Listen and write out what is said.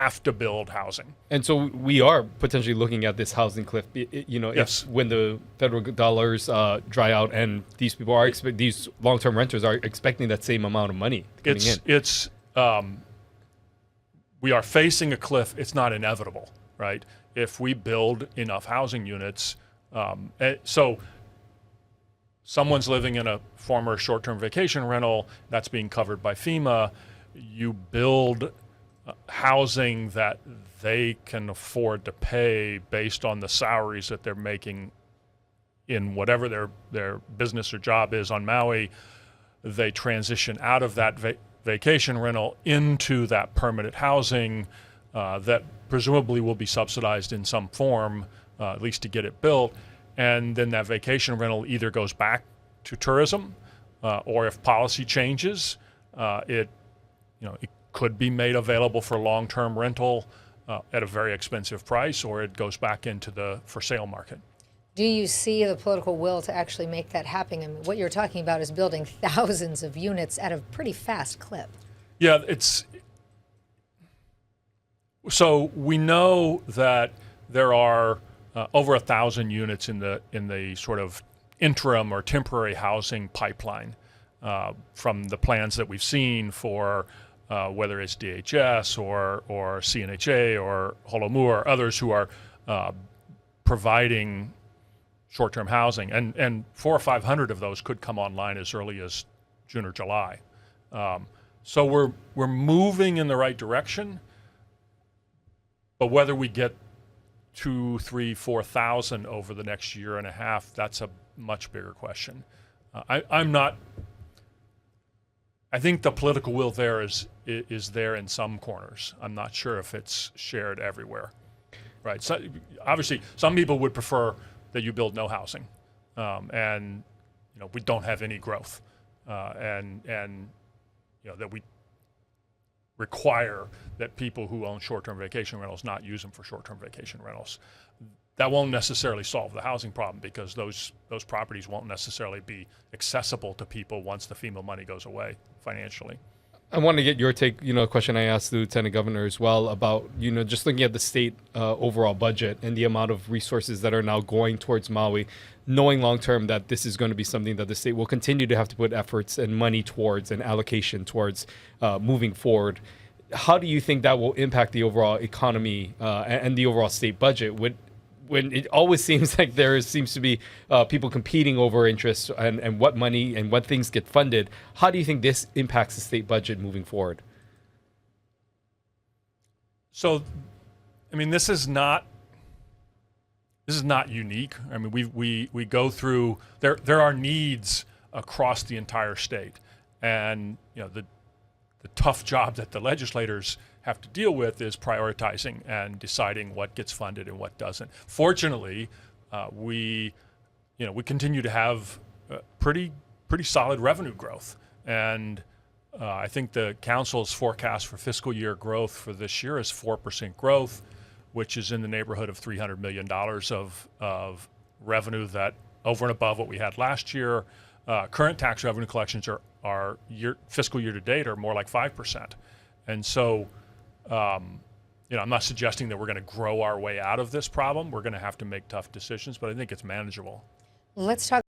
have to build housing. And so we are potentially looking at this housing cliff. Yes. If when the federal dollars dry out, and these people are these long-term renters are expecting that same amount of money coming in. We are facing a cliff. It's not inevitable, right? If we build enough housing units, so someone's living in a former short-term vacation rental that's being covered by FEMA. You build housing that they can afford to pay based on the salaries that they're making in whatever their business or job is on Maui. They transition out of that vacation rental into that permanent housing that presumably will be subsidized in some form, at least to get it built. And then that vacation rental either goes back to tourism, or if policy changes, it could be made available for long-term rental at a very expensive price, or it goes back into the for sale market. Do you see the political will to actually make that happen? I mean, what you're talking about is building thousands of units at a pretty fast clip. Yeah, so we know that there are over 1,000 units in the sort of interim or temporary housing pipeline from the plans that we've seen for whether it's DHS or CNHA or Holomu or others who are providing short-term housing, and 400 or 500 of those could come online as early as June or July. So we're moving in the right direction, but whether we get 2, 3, 4,000 over the next year and a half, that's a much bigger question. I'm not. I think the political will there is there in some corners. I'm not sure if it's shared everywhere. Right. So obviously, some people would prefer that you build no housing, and we don't have any growth, and that we require that people who own short-term vacation rentals not use them for short-term vacation rentals. That won't necessarily solve the housing problem, because those properties won't necessarily be accessible to people once the FEMA money goes away financially. I want to get your take, a question I asked the Lieutenant Governor as well about, just looking at the state overall budget and the amount of resources that are now going towards Maui, knowing long-term that this is going to be something that the state will continue to have to put efforts and money towards and allocation towards moving forward. How do you think that will impact the overall economy and the overall state budget? When it always seems like there seems to be people competing over interests and what money and what things get funded, how do you think this impacts the state budget moving forward? So, I mean, this is not unique. I mean, we go through there are needs across the entire state, and the tough job that the legislators have to deal with is prioritizing and deciding what gets funded and what doesn't. Fortunately, we continue to have pretty solid revenue growth, and I think the council's forecast for fiscal year growth for this year is 4% growth, which is in the neighborhood of $300 million of revenue, that over and above what we had last year. Current tax revenue collections are fiscal year to date are more like 5%, and so. I'm not suggesting that we're going to grow our way out of this problem. We're going to have to make tough decisions, but I think it's manageable. Let's talk